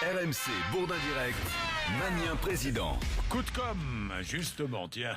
RMC Bourdin Direct, Magnien président. Coup de com', justement, tiens,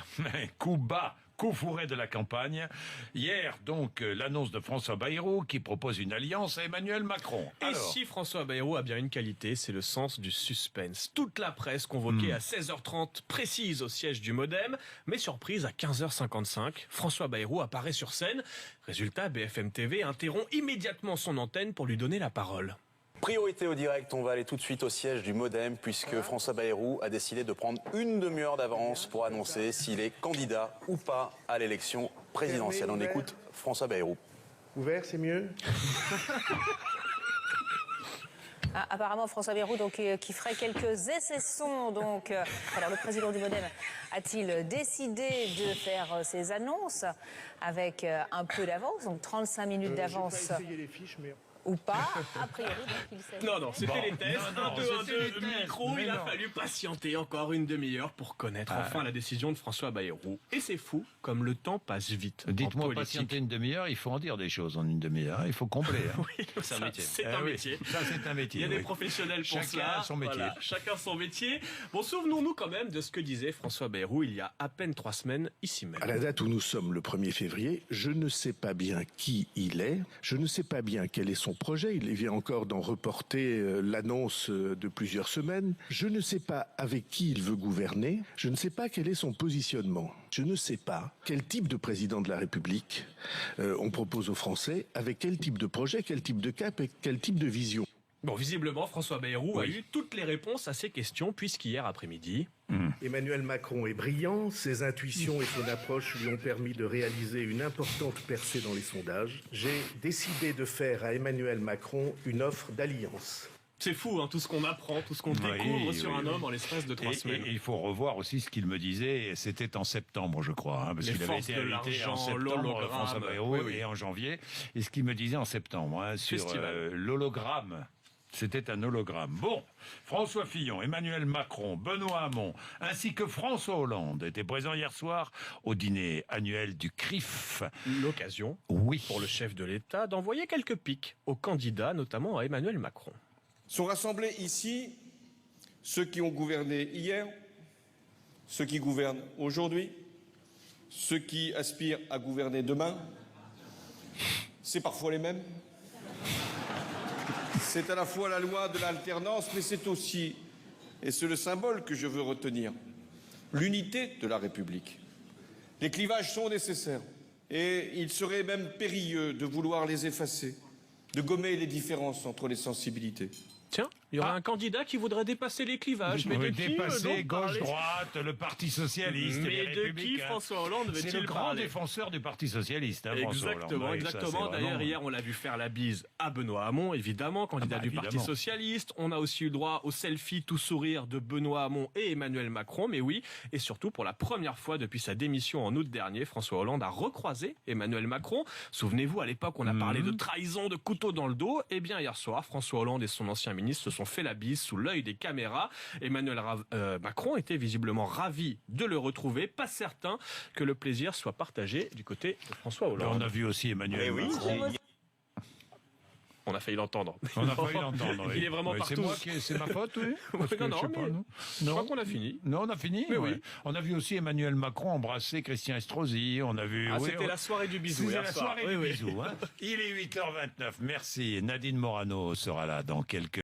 coup bas, coup fourré de la campagne. Hier, donc, l'annonce de François Bayrou qui propose une alliance à Emmanuel Macron. Et si François Bayrou a bien une qualité, c'est le sens du suspense. Toute la presse convoquée à 16h30 précise au siège du Modem, mais surprise à 15h55, François Bayrou apparaît sur scène. Résultat, BFM TV interrompt immédiatement son antenne pour lui donner la parole. Priorité au direct, on va aller tout de suite au siège du Modem puisque François Bayrou a décidé de prendre une demi-heure d'avance pour annoncer s'il est candidat ou pas à l'élection présidentielle. On écoute François Bayrou. Ouvert, c'est mieux. Apparemment, François Bayrou, donc, qui ferait quelques essais-sons. Donc, alors, le président du Modem a-t-il décidé de faire ses annonces avec un peu d'avance, donc 35 minutes d'avance Je vais pas essayer les fiches, mais... ou pas? A priori, donc, il s'agit... Non, c'était les tests. Non, 1, 2, 1, c'était les 2, tests, micro. mais Il a non. fallu patienter encore une demi-heure pour connaître enfin la décision de François Bayrou. Et c'est fou, comme le temps passe vite. Dites-moi, en politique. patienter une demi-heure, il faut en dire des choses en une demi-heure. Il faut combler. Hein. Oui, c'est un métier. C'est Ah un oui, métier. ça, c'est un métier. Il y a des oui. professionnels pour Chacun cela. a son métier. Voilà, chacun son métier. Bon, souvenons-nous quand même de ce que disait François Bayrou il y a à peine 3 semaines, ici même. À la date où nous sommes, le 1er février, je ne sais pas bien qui il est, je ne sais pas bien quel est son projet, il vient encore d'en reporter l'annonce de plusieurs semaines, je ne sais pas avec qui il veut gouverner, je ne sais pas quel est son positionnement, je ne sais pas quel type de président de la République on propose aux Français, avec quel type de projet, quel type de cap et quel type de vision. Bon, visiblement, François Bayrou a Oui. eu toutes les réponses à ces questions, puisqu'hier après-midi... Emmanuel Macron est brillant, ses intuitions et son approche lui ont permis de réaliser une importante percée dans les sondages. J'ai décidé de faire à Emmanuel Macron une offre d'alliance. C'est fou, hein, tout ce qu'on apprend, tout ce qu'on Oui, découvre sur oui, un oui. homme en l'espace de 3 semaines. Et il faut revoir aussi ce qu'il me disait, c'était en septembre, je crois, parce Les qu'il avait forces été de invité en l'argent, septembre, l'hologramme. François Bayrou, Oui, oui. et en janvier, et ce qu'il me disait en septembre, hein, sur Festival. l'hologramme. C'était un hologramme. Bon, François Fillon, Emmanuel Macron, Benoît Hamon, ainsi que François Hollande étaient présents hier soir au dîner annuel du CRIF. L'occasion Oui. pour le chef de l'État d'envoyer quelques pics aux candidats, notamment à Emmanuel Macron. Sont rassemblés ici ceux qui ont gouverné hier, ceux qui gouvernent aujourd'hui, ceux qui aspirent à gouverner demain. C'est parfois les mêmes. C'est à la fois la loi de l'alternance, mais c'est aussi, et c'est le symbole que je veux retenir, l'unité de la République. Les clivages sont nécessaires et il serait même périlleux de vouloir les effacer, de gommer les différences entre les sensibilités. Tiens, il y aurait un candidat qui voudrait dépasser les clivages. Mais de qui Dépasser donc parler gauche-droite, le Parti Socialiste, les Mais de qui Républicains. François Hollande C'est le veut-il grand parler? défenseur du Parti Socialiste, hein, François Hollande. Exactement, Oui, ça, c'est exactement. D'ailleurs, vraiment- hier, on l'a vu faire la bise à Benoît Hamon, évidemment, candidat du Parti évidemment. Socialiste. On a aussi eu le droit au selfie tout sourire de Benoît Hamon et Emmanuel Macron. Mais oui, et surtout, pour la première fois depuis sa démission en août dernier, François Hollande a recroisé Emmanuel Macron. Souvenez-vous, à l'époque, on a parlé de trahison, de couteau dans le dos. Eh bien, hier soir, François Hollande et son ancien ministre se sont fait la bise sous l'œil des caméras. Emmanuel Macron était visiblement ravi de le retrouver, pas certain que le plaisir soit partagé du côté de François Hollande. On a vu aussi Emmanuel Macron. On a failli l'entendre. On a failli l'entendre. Oui. Il est vraiment Mais partout. c'est ma faute, oui. Parce que, non, je sais pas, mais non. je crois qu'on a fini. Non, on a fini. Mais ouais. oui. On a vu aussi Emmanuel Macron embrasser Christian Estrosi. On a vu. Ah, oui, c'était la soirée du bisou. C'était hier la soir. soirée Oui, du oui. bisou. Hein. Il est 8h29. Merci. Nadine Morano sera là dans quelques